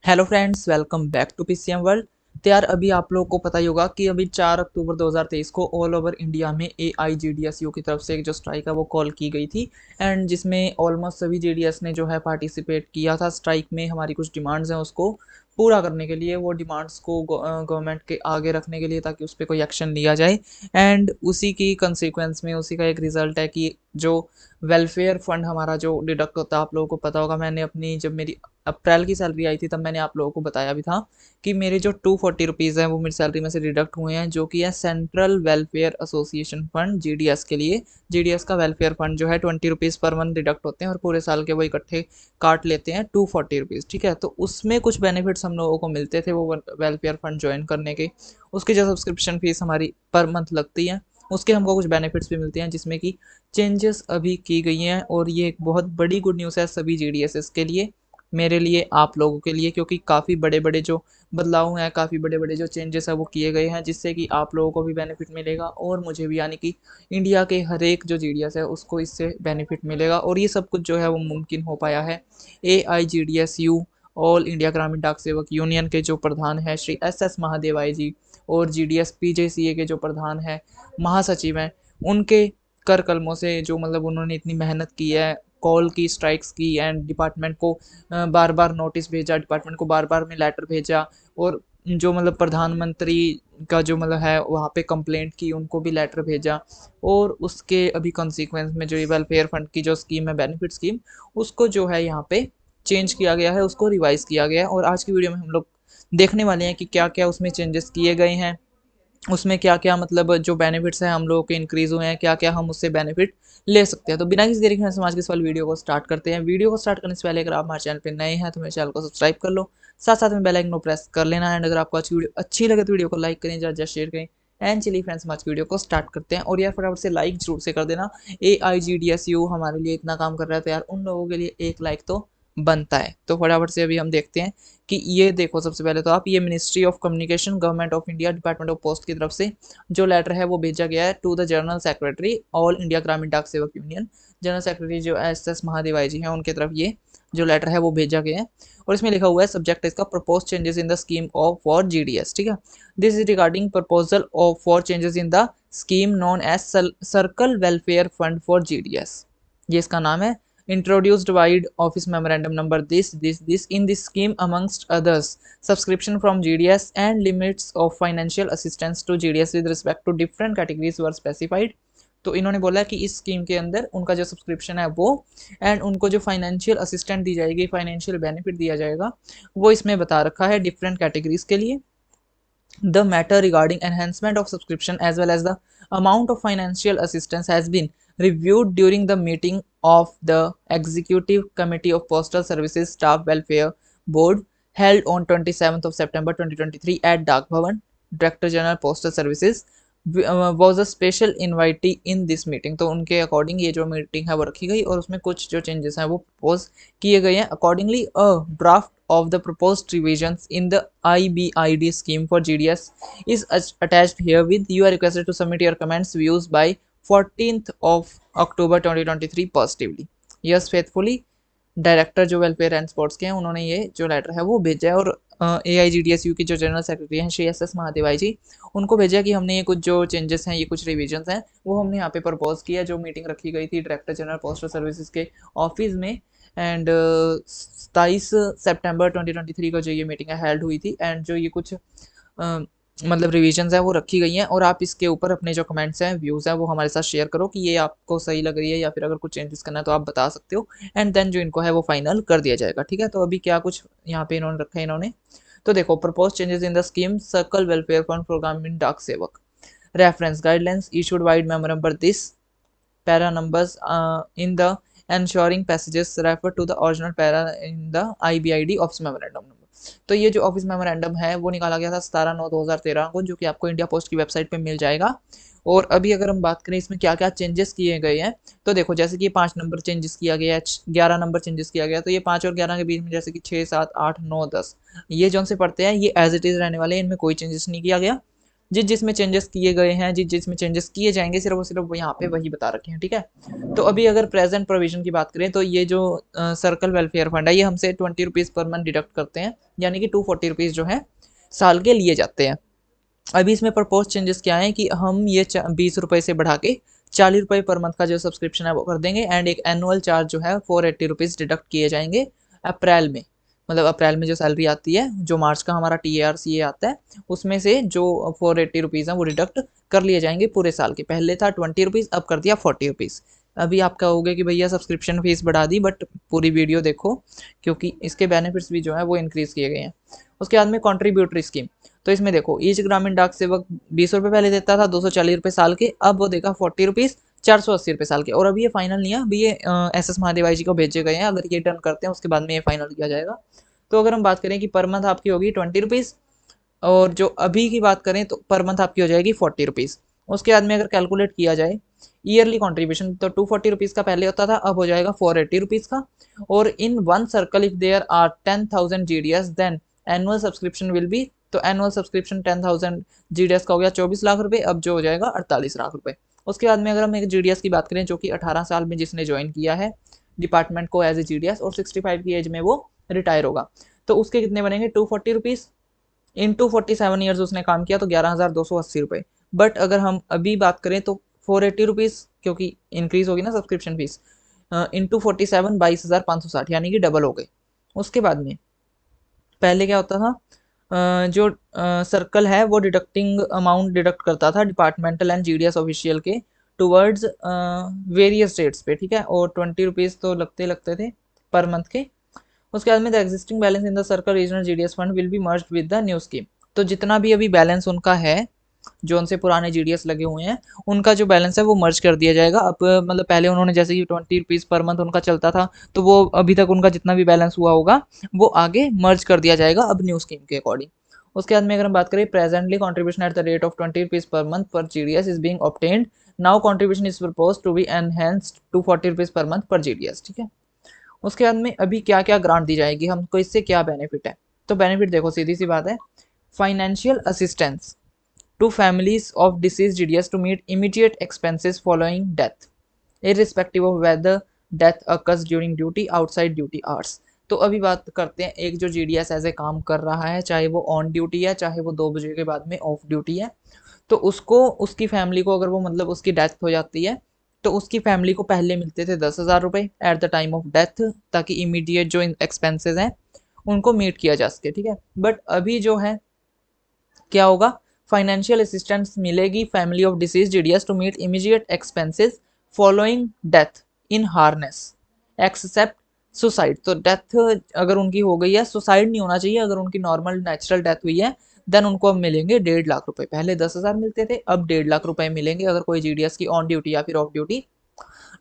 Hello friends, welcome back to PCM world. तो यार अभी आप लोगों को पता ही होगा कि अभी 4 अक्टूबर 2023 को ऑल ओवर इंडिया में AIGDSU की तरफ से एक जो स्ट्राइक है वो कॉल की गई थी। एंड जिसमें ऑलमोस्ट सभी GDS ने जो है पार्टिसिपेट किया था स्ट्राइक में। हमारी कुछ डिमांड्स हैं उसको पूरा करने के लिए, वो डिमांड्स को गवर्नमेंट के आगे रखने के लिए, ताकि उस पर कोई एक्शन लिया जाए। एंड उसी की कंसिक्वेंस में उसी का एक रिजल्ट है कि जो वेलफेयर फंड हमारा जो डिडक्ट होता है, आप लोगों को पता होगा, मैंने अपनी जब मेरी अप्रैल की सैलरी आई थी तब मैंने आप लोगों को बताया भी था कि मेरे जो 240 रुपीज़ हैं वो मेरी सैलरी में से डिडक्ट हुए हैं, जो कि है central welfare association fund GDS के लिए। GDS का वेलफेयर फंड जो है 20 रुपीज़ पर मंथ डिडक्ट होते हैं और पूरे साल के वो इकट्ठे काट लेते हैं 240 रुपीज़। ठीक है, तो उसमें कुछ बेनिफिट्स हम लोगों को मिलते थे वो वेलफेयर फंड ज्वाइन करने के। उसकी जो सब्सक्रिप्शन फीस हमारी पर मंथ लगती है, उसके हमको कुछ बेनिफिट्स भी मिलते हैं, जिसमें कि चेंजेस अभी की गई हैं। और ये एक बहुत बड़ी गुड न्यूज़ है सभी GDS के लिए, मेरे लिए, आप लोगों के लिए, क्योंकि काफ़ी बड़े बड़े जो बदलाव हैं, काफ़ी बड़े बड़े जो चेंजेस हैं वो किए गए हैं, जिससे कि आप लोगों को भी बेनिफिट मिलेगा और मुझे भी, यानी कि इंडिया के हर एक जो GDS है उसको इससे बेनिफिट मिलेगा। और ये सब कुछ जो है वो मुमकिन हो पाया है AIGDSU all India Gramin Dak Sevak union के जो प्रधान है श्री SS महादेवाई जी, और GDS PJCA के जो प्रधान है, महासचिव हैं, उनके कर कलमों से, जो मतलब उन्होंने इतनी मेहनत की है, कॉल की, स्ट्राइक्स की, एंड डिपार्टमेंट को बार बार नोटिस भेजा, डिपार्टमेंट को बार बार में लेटर भेजा, और जो मतलब प्रधानमंत्री का जो मतलब है वहाँ पे कंप्लेंट की, उनको भी लेटर भेजा। और उसके अभी कॉन्सिक्वेंस में जो ये वेलफेयर फंड की जो स्कीम है, बेनिफिट स्कीम, उसको जो है यहाँ पे चेंज किया गया है, उसको रिवाइज किया गया है। और आज की वीडियो में हम लोग देखने वाले हैं कि क्या क्या उसमें चेंजेस किए गए हैं, उसमें क्या-क्या मतलब जो बेनिफिट्स हैं हम लोगों के इंक्रीज़ हुए हैं, क्या-क्या हम उससे बेनिफिट ले सकते हैं। तो बिना किसी देरी के हम आज की इस वाली वीडियो को स्टार्ट करते हैं। वीडियो को स्टार्ट करने से पहले अगर आप हमारे चैनल पे नए हैं तो मेरे चैनल को सब्सक्राइब कर लो, साथ-साथ में बेल आइकन को प्रेस कर लेना। एंड अगर आपको आज की वीडियो अच्छी लगे तो वीडियो को लाइक करें, ज़्यादा से शेयर करें। एंड चलिए फ्रेंड्स, हम आज की वीडियो को स्टार्ट करते हैं। और यार फटाफट से लाइक ज़रूर से कर देना। AIGDSU हमारे लिए इतना काम कर रहा है, तो यार उन लोगों के लिए एक लाइक तो बनता है। तो फटाफट से अभी हम देखते हैं कि ये देखो, सबसे पहले तो आप ये ministry of communication, government of India, department of post की तरफ से जो लेटर है वो भेजा गया है to the general secretary all India Gramin Dak Sevak union. General secretary जो SS महादेवाई जी हैं, उनके तरफ ये जो लेटर है वो भेजा गया है। और इसमें लिखा हुआ है, सब्जेक्ट इसका propose changes in the scheme of for GDS। ठीक है, this is regarding proposal of for changes in the scheme known as circle welfare fund for GDS। ये इसका नाम है। Introduced wide office memorandum number this in this scheme amongst others, subscription from GDS and limits of financial assistance to GDS with respect to different categories were specified। तो इन्होंने बोला कि इस scheme के अंदर उनका जो सब्सक्रिप्शन है वो, एंड उनको जो फाइनेंशियल असिस्टेंट दी जाएगी, फाइनेंशियल बेनिफिट दिया जाएगा, वो इसमें बता रखा है डिफरेंट कैटेगरीज के लिए। The matter regarding enhancement of subscription as well as the amount of financial assistance has been reviewed during the meeting of the Executive Committee of Postal Services Staff Welfare Board held on 27th of September 2023 at Dak Bhavan. Director General Postal Services was a special invitee in this meeting। तो उनके according ये जो meeting है वो रखी गई और उसमें कुछ जो चेंजेस हैं वो प्रपोज किए गए हैं। Accordingly a draft of the proposed revisions in the IBID scheme for GDS is attached herewith. You are requested to submit your comments views by 14th of October 2023 positively. Yes faithfully, director जो welfare and sports के हैं, उन्होंने ये जो letter है वो भेजा है। और AIGDSU की जो जनरल सेक्रेटरी हैं श्री SS महादेवाई जी, उनको भेजा कि हमने ये कुछ जो चेंजेस हैं, ये कुछ रिविजन्स हैं, वो हमने यहाँ पे प्रपोज किया। जो मीटिंग रखी गई थी डायरेक्टर जनरल पोस्टल सर्विसेज के ऑफिस में, एंड 27 सितंबर 2023 को जो ये मीटिंग है हेल्ड हुई थी। एंड जो ये कुछ मतलब रिविजन्स हैं वो रखी गई हैं, और आप इसके ऊपर अपने जो कमेंट्स हैं, व्यूज़ हैं, वो हमारे साथ शेयर करो कि ये आपको सही लग रही है, या फिर अगर कुछ चेंजेस करना है तो आप बता सकते हो। एंड देन जो इनको है वो फाइनल कर दिया जाएगा। ठीक है, तो अभी क्या कुछ यहाँ पे इन्होंने रखा है, इन्होंने तो देखो, propose changes in the scheme circle welfare fund for ग्रामीण डाक सेवक, reference guidelines issued wide memorandum this para numbers in the ensuring passages refer to the original para in the IBID office memorandum number। तो ये जो office memorandum है वो निकाला गया था 17/9/2013 को, जो कि आपको इंडिया पोस्ट की वेबसाइट पे मिल जाएगा। और अभी अगर हम बात करें इसमें क्या क्या चेंजेस किए गए हैं, तो देखो, जैसे कि 5 नंबर चेंजेस किया गया है, 11 नंबर चेंजेस किया गया, तो ये 5 और 11 के बीच में जैसे कि 6 7 8 9 10, ये जो से पढ़ते हैं ये एज इट इज़ रहने वाले हैं, इनमें कोई चेंजेस नहीं किया गया। जिसमें चेंजेस किए गए हैं, जिसमें चेंजेस किए जाएंगे, सिर्फ और सिर्फ यहाँ पे वही बता रखे हैं, ठीक है। तो अभी अगर प्रेजेंट प्रोविजन की बात करें तो ये जो सर्कल वेलफेयर फंड है ये हमसे 20 रुपीज़ पर मंथ डिडक्ट करते हैं, यानी कि 240 रुपीज़ जो है साल के लिए जाते हैं। अभी इसमें प्रपोज चेंजेस क्या है कि हम ये 20 रुपये से बढ़ा के 40 रुपये पर मंथ का जो सब्सक्रिप्शन है वो कर देंगे, एंड एक एनुअल चार्ज जो है 480 रुपीज़ डिडक्ट किए जाएंगे अप्रैल में। मतलब अप्रैल में जो सैलरी आती है, जो मार्च का हमारा TAR-CA आता है, उसमें से जो 480 रुपीज़ हैं वो डिडक्ट कर लिए जाएंगे पूरे साल के। पहले था 20 रुपीज़, अब कर दिया 40 रुपीज़। अभी आप कहोगे कि भैया सब्सक्रिप्शन फीस बढ़ा दी, बट पूरी वीडियो देखो क्योंकि इसके बेनिफिट्स भी जो है वो इंक्रीज़ किए गए हैं। उसके बाद में कॉन्ट्रीब्यूटरी स्कीम, तो इसमें देखो ईच ग्रामीण डाक सेवक 20 रुपये पहले देता था, 240 रुपये साल के, अब वो देगा 40 रुपीज़, 480 रुपये साल के। और अभी ये फाइनल नहीं है, अभी ये SS महादेवाई जी को भेजे गए हैं, अगर ये डन करते हैं उसके बाद में ये फाइनल किया जाएगा। तो अगर हम बात करें कि पर मंथ आपकी होगी 20 रुपीज़, और जो अभी की बात करें तो पर मंथ आपकी हो जाएगी 40 रुपीज़। उसके बाद में अगर कैलकुलेट किया जाए ईयरली कॉन्ट्रीब्यूशन, तो 240 रुपीज़ का पहले होता था, अब हो जाएगा 480 रुपीज़ का। और in one circle if there are 10,000 GDS then annual subscription will be, तो एनुअल सब्सक्रिप्शन 10,000 GDS का हो गया 24 लाख रुपए, अब जो हो जाएगा 48 लाख रुपए। उसके बाद में अगर हम एक GDS की बात करें जो कि 18 साल में जिसने ज्वाइन किया है डिपार्टमेंट को एज ए GDS और 65 की एज में वो रिटायर होगा, तो उसके कितने बनेंगे 240 रुपीज़, इंटू 47 ईयर्स उसने काम किया तो 11,280 रुपये। बट अगर हम अभी बात करें तो 480 रुपीज़, क्योंकि इंक्रीज होगी ना सब्सक्रिप्शन फीस, इंटू 47 22,560, यानी कि डबल हो गए। उसके बाद में पहले क्या होता था, जो सर्कल है वो डिडक्टिंग अमाउंट डिडक्ट करता था डिपार्टमेंटल एंड GDS ऑफिशियल के टुवर्ड्स वेरियस डेट्स पे, ठीक है, और 20 रुपीज़ तो लगते लगते थे पर मंथ के। उसके बाद में the existing balance in the circle regional GDS fund will be merged with the new scheme, तो जितना भी अभी बैलेंस उनका है जो उनसे पुराने GDS लगे हुए हैं, उनका जो बैलेंस है वो मर्ज कर दिया जाएगा। अब मतलब पहले उन्होंने जैसे कि 20 रुपीज़ पर मंथ उनका चलता था, तो वो अभी तक उनका जितना भी बैलेंस हुआ होगा वो आगे मर्ज कर दिया जाएगा अब न्यू स्कीम के अकॉर्डिंग। उसके बाद में अगर हम बात करें presently contribution at the rate of 20 rupees per month per GDS is being obtained, now contribution is propose to be enhanced to 40 rupees per month per GDS, ठीक है। उसके बाद में अभी क्या क्या ग्रांट दी जाएगी, हमको इससे क्या बेनिफिट है, तो बेनिफिट देखो सीधी सी बात है, financial assistance to families of deceased GDS to meet immediate expenses following death irrespective of whether death occurs during duty outside duty hours. तो अभी बात करते हैं एक जो GDS ऐसे काम कर रहा है, चाहे वो ऑन ड्यूटी है चाहे वो 2 बजे के बाद में ऑफ ड्यूटी है, तो उसको उसकी फैमिली को अगर वो मतलब उसकी डेथ हो जाती है तो उसकी फैमिली को पहले मिलते थे 10,000 रुपये eight the time of death, ताकि इमीडिएट जो एक्सपेंसेस हैं उनको मीट किया जा सके, ठीक है। बट अभी जो है क्या होगा, फाइनेंशियल असिस्टेंस मिलेगी family of deceased GDS to meet immediate expenses following death in harness except suicide, तो डेथ अगर उनकी हो गई है, सुसाइड नहीं होना चाहिए, अगर उनकी नॉर्मल नेचुरल डेथ हुई है देन उनको अब मिलेंगे 1.5 लाख रुपए, पहले 10,000 मिलते थे अब 1.5 लाख रुपए मिलेंगे अगर कोई GDS की ऑन ड्यूटी या फिर ऑफ ड्यूटी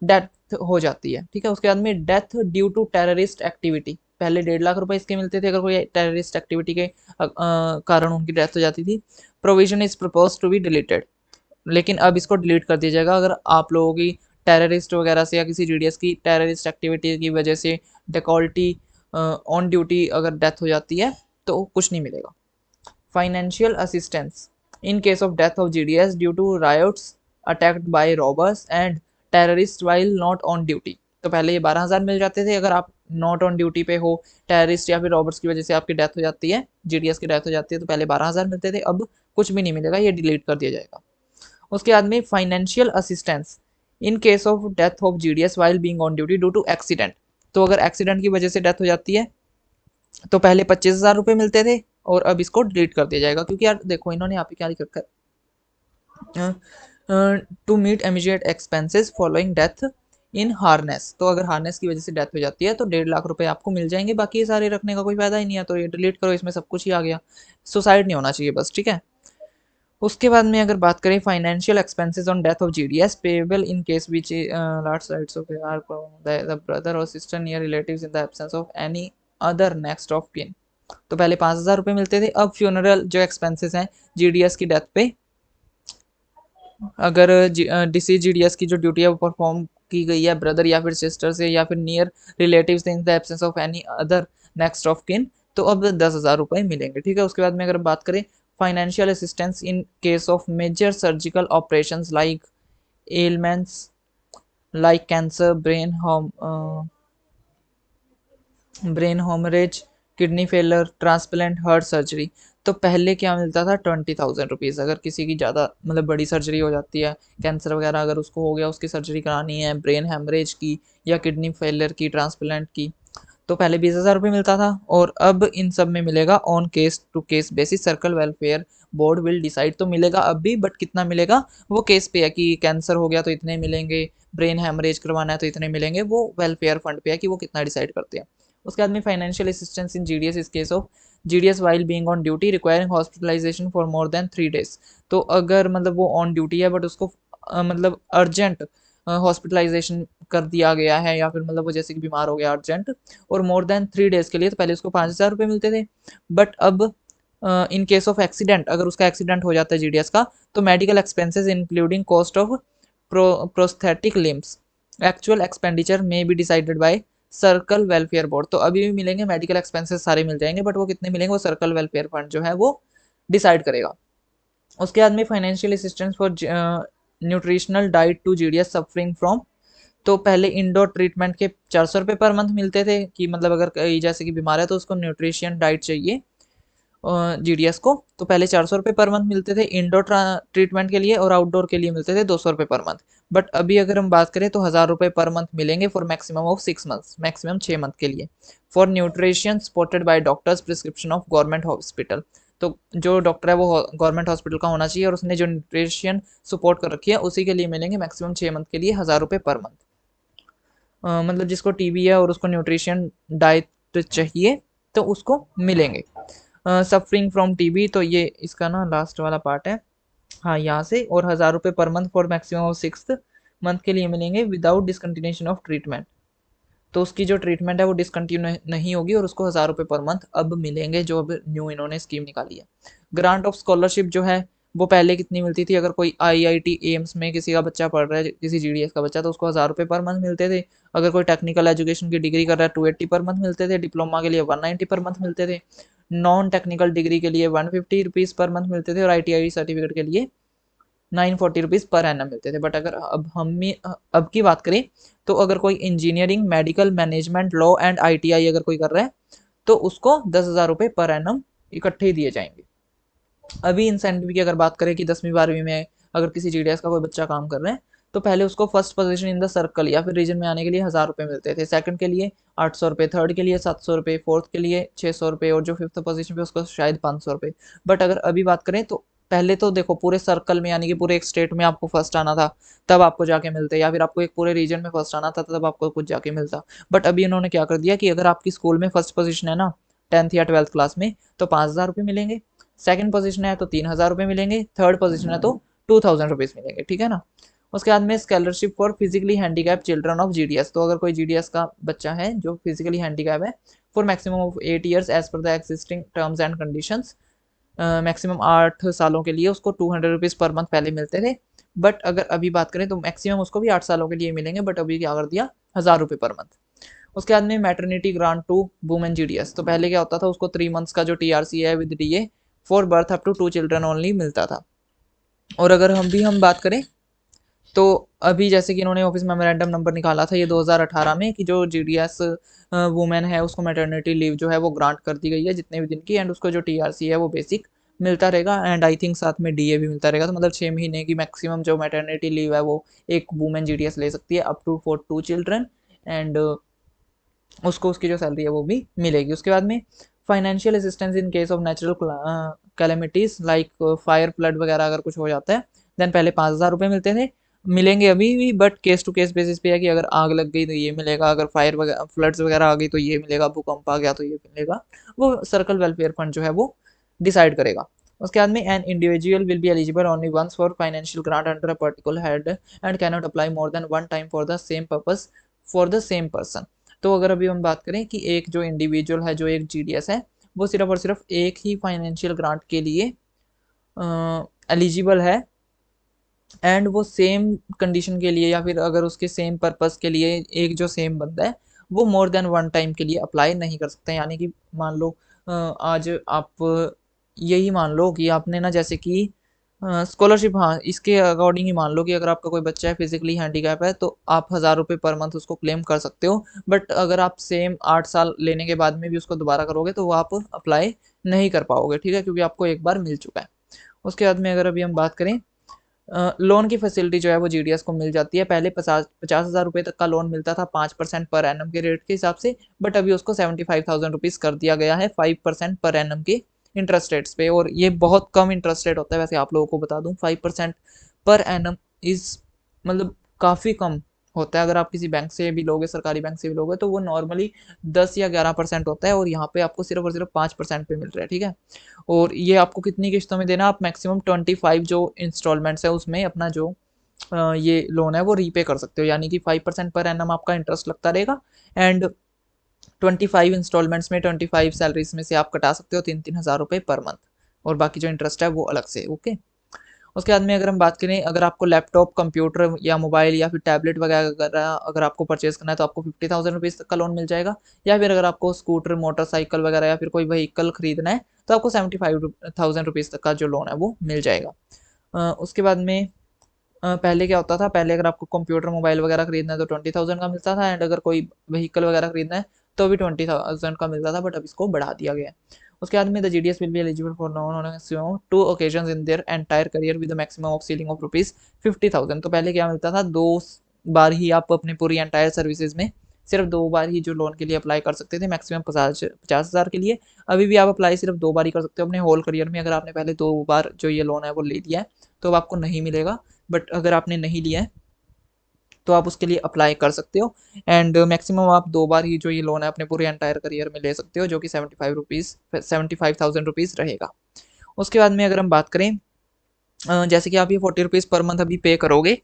डेथ हो जाती है, ठीक है। उसके बाद में death due to terrorist activity, पहले 1.5 लाख रुपए इसके मिलते थे अगर कोई टेररिस्ट एक्टिविटी के कारण उनकी डेथ हो जाती थी। Provision is propose to be deleted, लेकिन अब इसको डिलीट कर दिया जाएगा अगर आप लोगों की टेररिस्ट वगैरह से या किसी GDS की टेररिस्ट एक्टिविटी की वजह से डेकॉल्टी ऑन ड्यूटी अगर डेथ हो जाती है तो कुछ नहीं मिलेगा। Financial assistance in case of death of GDS due to riots attacked by robbers and terrorist while not on duty, तो पहले ये 12,000 मिल जाते थे अगर आप नॉट ऑन ड्यूटी पे हो, टेररिस्ट या फिर रॉबर्स की वजह से आपकी डेथ हो जाती है, GDS की डेथ हो जाती है, तो पहले 12,000 मिलते थे, अब कुछ भी नहीं मिलेगा, ये डिलीट कर दिया जाएगा। उसके बाद में financial assistance in case of death of GDS while being on duty due to accident, तो अगर एक्सीडेंट की वजह से डेथ हो जाती है तो पहले 25,000 रुपये मिलते थे और अब इसको डिलीट कर दिया जाएगा, क्योंकि यार देखो इन्होंने यहाँ पे क्या लिख रखा है, to meet immediate expenses following death in harness, तो अगर हार्नेस की वजह से डेथ हो जाती है तो 1.5 लाख रुपए आपको मिल जाएंगे, बाकी ये सारे रखने का कोई फायदा ही नहीं है, तो ये डिलीट करो, इसमें सब कुछ ही आ गया, सुसाइड नहीं होना चाहिए बस, ठीक है। उसके बाद में अगर बात करें financial expenses on death of GDS payable in case which last rites of the brother और sister near relatives in the absence of any other next of kin, तो पहले 5,000 रुपये मिलते थे, अब फ्यूनरल जो एक्सपेंसेस हैं GDS की डेथ पे, अगर डिसीज GDS की जो ड्यूटी है वो परफॉर्म की गई है ब्रदर या फिर सिस्टर से या फिर near relatives in the absence of any other next of kin, तो अब 10,000 रुपये मिलेंगे, ठीक है। उसके बाद में अगर बात करें financial assistance in case of major surgical operations like elements like cancer, brain haemorrhage, kidney failure, transplant, heart surgery. तो पहले क्या मिलता था, 20,000 रुपीज़। अगर किसी की ज़्यादा मतलब बड़ी सर्जरी हो जाती है, कैंसर वगैरह अगर उसको हो गया, उसकी सर्जरी करानी है, ब्रेन हेमरेज की या किडनी फेलर की, ट्रांसप्लांट की, तो पहले 20,000 रुपये मिलता था। और अब इन सब में मिलेगा on case to case basis, circle welfare board will decide. तो मिलेगा अब भी, बट कितना मिलेगा वो केस पे है, कि कैंसर हो गया तो इतने मिलेंगे, ब्रेन हेमरेज करवाना है तो इतने मिलेंगे, वो वेलफेयर फंड पे है कि वो कितना डिसाइड करते हैं। उसके बाद में financial assistance in GDS is case of GDS while being on duty requiring hospitalization for more than 3 days। तो अगर मतलब वो ऑन ड्यूटी है बट उसको मतलब अर्जेंट हॉस्पिटलाइजेशन कर दिया गया है, या फिर मतलब वो जैसे कि बीमार हो गया अर्जेंट, और मोर देन 3 days के लिए, तो पहले उसको 5,000 रुपये मिलते थे। बट अब इन केस ऑफ एक्सीडेंट, अगर उसका एक्सीडेंट हो जाता है जीडीएस का, तो medical expenses including cost of prosthetic limbs actual expenditure may be decided by circle welfare board. तो अभी भी मिलेंगे मेडिकल एक्सपेंसेस, सारे मिल जाएंगे, बट वो कितने मिलेंगे वो सर्कल वेलफेयर फंड जो है वो डिसाइड करेगा। उसके बाद में financial assistance for nutritional diet to GDS suffering from. तो पहले इंडोर ट्रीटमेंट के 400 रुपये पर मंथ मिलते थे, कि मतलब अगर जैसे कि बीमार है तो उसको न्यूट्रिशियन डाइट चाहिए जीडीएस को, तो पहले 400 रुपये पर मंथ मिलते थे इंडोर ट्रीटमेंट के लिए, और आउटडोर के लिए मिलते थे 200 रुपये पर मंथ। बट अभी अगर हम बात करें तो 1,000 रुपये पर मंथ मिलेंगे for maximum of 6 months, maximum 6 month के लिए, for nutrition supported by doctors prescription of government hospital. तो जो डॉक्टर है वो गवर्नमेंट हॉस्पिटल का होना चाहिए, और उसने जो न्यूट्रिशन सपोर्ट कर रखी है उसी के लिए मिलेंगे मैक्सिमम 6 मंथ के लिए 1,000 रुपये पर मंथ। मतलब जिसको टीबी है और उसको न्यूट्रिशन डाइट चाहिए तो उसको मिलेंगे। सफरिंग फ्रॉम टीबी, तो ये इसका ना लास्ट वाला पार्ट है, हाँ यहाँ से, और 1,000 रुपये per month for maximum of 6 month के लिए मिलेंगे विदाउट डिसकंटिन्यूशन ऑफ ट्रीटमेंट। तो उसकी जो ट्रीटमेंट है वो डिसकंटिन्यू नहीं होगी, और उसको 1,000 रुपये पर मंथ अब मिलेंगे, जो अब न्यू इन्होंने स्कीम निकाली है। ग्रांट ऑफ स्कॉलरशिप जो है वो पहले कितनी मिलती थी, अगर कोई आईआईटी एम्स में किसी का बच्चा पढ़ रहा है, किसी जीडीएस का बच्चा, तो उसको 1,000 रुपये पर मंथ मिलते थे। अगर कोई टेक्निकल एजुकेशन की डिग्री कर रहा है 280 पर मंथ मिलते थे, डिप्लोमा के लिए 190 पर मंथ मिलते थे, नॉन टेक्निकल डिग्री के लिए 150 रुपीज़ पर मंथ मिलते थे, और आईटीआई सर्टिफिकेट के लिए 940 रुपीज़ पर एनम मिलते थे। बट अगर अब की बात करें, तो अगर कोई engineering, medical, management, law and ITI अगर कोई कर रहा है, तो उसको 10,000 रुपये पर एनम इकट्ठे ही दिए जाएंगे। अभी इंसेंटिव की अगर बात करें कि 10वीं 12वीं में अगर किसी जीडीएस का कोई बच्चा काम कर रहा है, तो पहले उसको first position in the circle या फिर रीजन में आने के लिए 1,000 रुपये मिलते थे, सेकंड के लिए 800 रुपये, थर्ड के लिए 700 रुपये, फोर्थ के लिए 600 रुपये, और जो फिफ्थ पोजीशन पे उसको शायद 500 रुपये। बट अगर अभी बात करें तो पहले तो देखो पूरे सर्कल में, यानी कि पूरे एक स्टेट में आपको फर्स्ट आना था तब आपको जाके मिलते, या फिर आपको एक पूरे रीजन में फर्स्ट आना था तब आपको कुछ जाके मिलता। बट अभी इन्होंने क्या कर दिया कि अगर आपकी स्कूल में फर्स्ट पोजीशन है ना 10th या 12th क्लास में, तो 5,000 रुपये मिलेंगे, सेकंड पोजीशन है तो 3,000 रुपये मिलेंगे, थर्ड पोजीशन है तो 2,000 रुपीज़ मिलेंगे, ठीक है ना। उसके बाद में scholarship for physically handicap children of GDS. तो अगर कोई जीडीएस का बच्चा है जो फिजिकली हैंडीकैप है, for maximum of 8 years as per the existing terms and conditions, maximum 8 सालों के लिए उसको 200 रुपीज़ पर मंथ पहले मिलते थे। बट अगर अभी बात करें तो मैक्सिमम उसको भी 8 सालों के लिए मिलेंगे, बट अभी क्या कर दिया, 1,000 रुपये पर मंथ। उसके बाद में maternity grant to women GDS. तो पहले क्या होता था, उसको 3 मंथ्स का जो टीआरसी है with DA for birth up to 2 children only मिलता था। और अगर हम बात करें तो अभी जैसे कि इन्होंने ऑफिस मेमोरेंडम नंबर निकाला था ये 2018 में, कि जो जीडीएस वुमेन है उसको मैटरनिटी लीव जो है वो ग्रांट कर दी गई है जितने भी दिन की, एंड उसको जो टीआरसी है वो बेसिक मिलता रहेगा, एंड आई थिंक साथ में डीए भी मिलता रहेगा। तो मतलब 6 महीने की मैक्सिमम जो मैटरनिटी लीव है वो एक वुमेन जीडीएस ले सकती है up to for 2 children, and उसको उसकी जो सैलरी है वो भी मिलेगी। उसके बाद में financial assistance in case of natural calamities like fire, flood वगैरह अगर कुछ हो जाता है, देन पहले 5,000 रुपये मिलते थे, मिलेंगे अभी भी, but case to case basis पे है कि अगर आग लग गई तो ये मिलेगा, अगर फायर वगैरह फ्लड्स वगैरह आ गई तो ये मिलेगा, भूकंप आ गया तो ये मिलेगा, वो सर्कल वेलफेयर फंड जो है वो डिसाइड करेगा। उसके बाद में an individual will be eligible only once for financial grant under a particular head and can not apply more than one time for the same purpose for the same person. तो अगर अभी हम बात करें कि एक जो इंडिविजुअल है, जो एक जीडीएस है, वो सिर्फ और सिर्फ एक ही फाइनेंशियल ग्रांट के लिए एलिजिबल है, एंड वो सेम कंडीशन के लिए या फिर अगर उसके सेम पर्पस के लिए एक जो सेम बंदा है वो मोर देन वन टाइम के लिए अप्लाई नहीं कर सकते। यानी कि मान लो आज आप यही मान लो कि आपने ना जैसे कि स्कॉलरशिप, हाँ इसके अकॉर्डिंग ही मान लो कि अगर आपका कोई बच्चा है फिजिकली हैंडीकैप है तो आप 1000 रुपये पर मंथ उसको क्लेम कर सकते हो। बट अगर आप सेम 8 साल लेने के बाद में भी उसको दोबारा करोगे तो वो आप अप्लाई नहीं कर पाओगे, ठीक है, क्योंकि आपको एक बार मिल चुका है। उसके बाद में अगर अभी हम बात करें, लोन की फैसिलिटी जो है वो जीडीएस को मिल जाती है। पहले 50,000 रुपये तक का लोन मिलता था 5% पर एनम के रेट के हिसाब से, बट अभी उसको 75,000 रुपीज़ कर दिया गया है 5% पर एनम के इंटरेस्ट रेट्स पे। और ये बहुत कम इंटरेस्ट रेट होता है, वैसे आप लोगों को बता दूं 5% पर एनम इज़ मतलब काफ़ी कम होता है। अगर आप किसी बैंक से भी लोगे, सरकारी बैंक से भी लोगे, तो वो नॉर्मली 10 या 11% होता है, और यहाँ पे आपको सिर्फ और सिर्फ 5% पे मिल रहा है, ठीक है। और ये आपको कितनी किश्तों में देना, आप मैक्सिमम 25 जो इंस्टॉलमेंट्स है उसमें अपना जो ये लोन है वो रीपे कर सकते हो, यानी कि 5% पर एनम आपका इंटरेस्ट लगता रहेगा। एंड 25 इंस्टॉलमेंट्स में 25 सैलरीज में से आप कटा सकते हो 3-3 हज़ार रुपये पर मंथ, और बाकी जो इंटरेस्ट है वो अलग से, ओके। उसके बाद में अगर हम बात करें, अगर आपको लैपटॉप, कंप्यूटर या मोबाइल या फिर टैबलेट वगैरह अगर आपको परचेज करना है तो आपको 50,000 रुपीज़ तक का लोन मिल जाएगा। या फिर अगर आपको स्कूटर, मोटरसाइकिल वगैरह या फिर कोई व्हीकल खरीदना है तो आपको 75,000 रुपीज़ तक का जो लोन है वो मिल जाएगा। उसके बाद में पहले क्या होता था, पहले अगर आपको कंप्यूटर, मोबाइल वगैरह खरीदना है तो 20,000 का मिलता था, एंड अगर कोई व्हीकल वगैरह खरीदना है तो भी 20,000 का मिलता था, बट अब इसको बढ़ा दिया गया है। उसके बाद में the GDS will be eligible for non two occasion in their entire career with maximum of ceiling of rupees 50,000। तो पहले क्या मिलता था, 2 बार ही आप अपनी पूरी एंटायर सर्विसेज में सिर्फ 2 बार ही जो लोन के लिए अप्लाई कर सकते थे, मैक्सिमम 50,000 के लिए। अभी भी आप अप्लाई सिर्फ 2 बार ही कर सकते हो अपने होल करियर में। अगर आपने पहले 2 बार जो ये लोन है वो ले लिया है तो अब आपको नहीं मिलेगा, बट अगर आपने नहीं लिया है तो आप उसके लिए अप्लाई कर सकते हो। एंड मैक्सिमम आप 2 बार ही जो ये लोन है अपने पूरे एंटायर करियर में ले सकते हो, जो कि 75,000 रुपीज़ रहेगा। उसके बाद में अगर हम बात करें, जैसे कि आप ये 40 रुपीज़ पर मंथ अभी पे करोगे,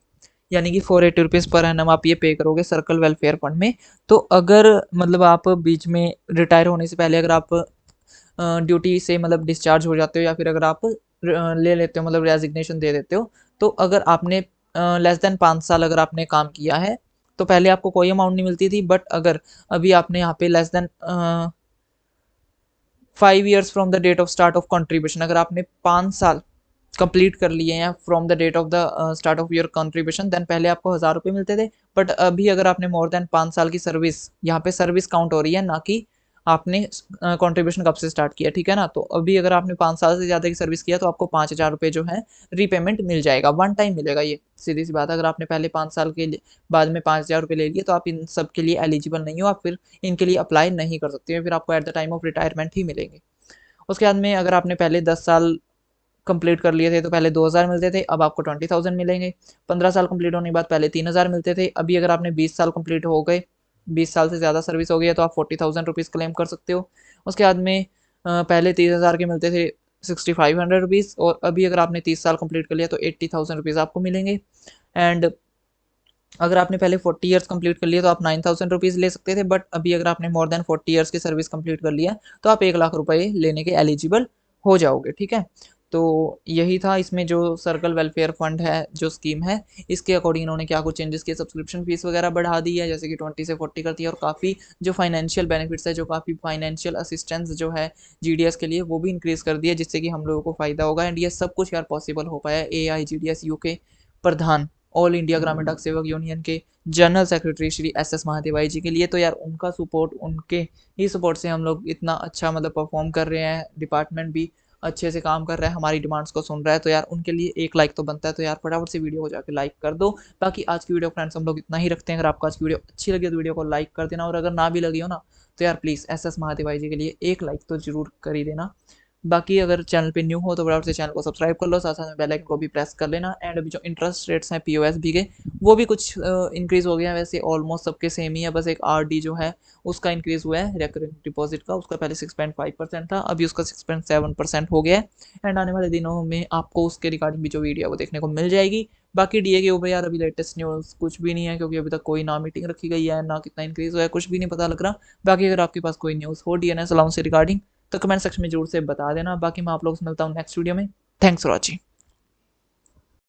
यानी कि 480 रुपीज़ पर एनम आप ये पे करोगे सर्कल वेलफेयर फंड में। तो अगर मतलब आप बीच में रिटायर होने से पहले अगर आप ड्यूटी से मतलब डिस्चार्ज हो जाते हो, या फिर अगर आप ले लेते हो मतलब रेजिग्नेशन दे देते हो, तो अगर आपने लेस देन 5 साल अगर आपने काम किया है तो पहले आपको कोई अमाउंट नहीं मिलती थी। बट अगर अभी आपने यहाँ पे less than 5 years from the date of start of contribution, अगर आपने 5 साल कंप्लीट कर लिए हैं from the date of the start of your contribution, then पहले आपको 1000 रुपये मिलते थे। बट अभी अगर आपने मोर देन 5 साल की सर्विस, यहाँ पे सर्विस काउंट हो रही है, ना कि आपने कंट्रीब्यूशन कब से स्टार्ट किया, ठीक है ना। तो अभी अगर आपने 5 साल से ज़्यादा की सर्विस किया तो आपको 5,000 रुपये जो है रीपेमेंट मिल जाएगा, वन टाइम मिलेगा। ये सीधी सी बात है, अगर आपने पहले 5 साल के बाद में 5,000 रुपये ले लिए तो आप इन सब के लिए एलिजिबल नहीं हो, आप फिर इनके लिए अप्लाई नहीं कर सकते, फिर आपको at the time of retirement ही मिलेंगे। उसके बाद में अगर आपने पहले 10 साल कंप्लीट कर लिए थे तो पहले 2,000 मिलते थे, अब आपको 20,000 मिलेंगे। 15 साल कंप्लीट होने के बाद पहले 3,000 मिलते थे, अभी अगर आपने 20 साल कंप्लीट हो गए, 20 साल से ज़्यादा सर्विस हो गई है तो आप 40,000 रुपीज़ क्लेम कर सकते हो। उसके बाद में पहले 30,000 के मिलते थे 6,500 रुपीज़, और अभी अगर आपने 30 साल कंप्लीट कर लिया तो 80,000 रुपीज़ आपको मिलेंगे। एंड अगर आपने पहले 40 ईयर्स कंप्लीट कर लिया तो आप 9,000 रुपीज़ ले सकते थे, बट अभी अगर आपने मोर देन 40 ईयर्स की सर्विस कंप्लीट कर लिया तो आप 1,00,000 रुपये लेने के एलिजिबल हो जाओगे, ठीक है। तो यही था इसमें जो सर्कल वेलफेयर फंड है, जो स्कीम है, इसके अकॉर्डिंग इन्होंने क्या कुछ चेंजेस किए, सब्सक्रिप्शन फीस वगैरह बढ़ा दी है, जैसे कि 20 से 40 कर दिया, और काफ़ी जो फाइनेंशियल बेनिफिट्स है, जो काफ़ी फाइनेंशियल असिस्टेंस जो है जीडीएस के लिए, वो भी इंक्रीज़ कर दिया, जिससे कि हम लोगों को फ़ायदा होगा। एंड ये सब कुछ यार पॉसिबल हो पाया AIGDS UK प्रधान, all India Gramin Dak Sevak union के general secretary Shri SS Mahadevaiah जी के लिए। तो यार उनका सपोर्ट, उनके ही सपोर्ट से हम लोग इतना अच्छा मतलब परफॉर्म कर रहे हैं, डिपार्टमेंट भी अच्छे से काम कर रहा है, हमारी डिमांड्स को सुन रहा है। तो यार उनके लिए एक लाइक तो बनता है, तो यार फटाफट से वीडियो को जाकर लाइक कर दो। बाकी आज की वीडियो फ्रेंड्स हम लोग इतना ही रखते हैं। अगर आपको आज की वीडियो अच्छी लगी तो वीडियो को लाइक कर देना, और अगर ना भी लगी हो ना तो यार प्लीज़ SS महादेवाई जी के लिए एक लाइक तो जरूर कर ही देना। बाकी अगर चैनल पे न्यू हो तो फटाफट से चैनल को सब्सक्राइब कर लो, साथ साथ में बेल आइकन को भी प्रेस कर लेना। एंड अभी जो इंटरेस्ट रेट्स हैं POSB के, वो भी कुछ इंक्रीज़ हो गया है, वैसे ऑलमोस्ट सबके सेम ही है, बस एक RD जो है उसका इंक्रीज़ हुआ है रिकरिंग डिपॉजिट का, उसका पहले 6.5% था, अभी उसका 6.7% हो गया है। एंड आने वाले दिनों में आपको उसके रिगार्डिंग भी जो वीडियो है वो देखने को मिल जाएगी। बाकी DA के ऊपर यार अभी लेटेस्ट न्यूज़ कुछ भी नहीं है, क्योंकि अभी तक कोई ना मीटिंग रखी गई है, ना कितना इंक्रीज़ हुआ है, कुछ भी नहीं पता लग रहा। बाकी अगर आपके पास कोई न्यूज़ हो DNS अलाउंस से रिगार्डिंग तो कमेंट सेक्शन में जरूर से बता देना। बाकी मैं आप लोगों से मिलता हूँ नेक्स्ट वीडियो में। Thanks for watching.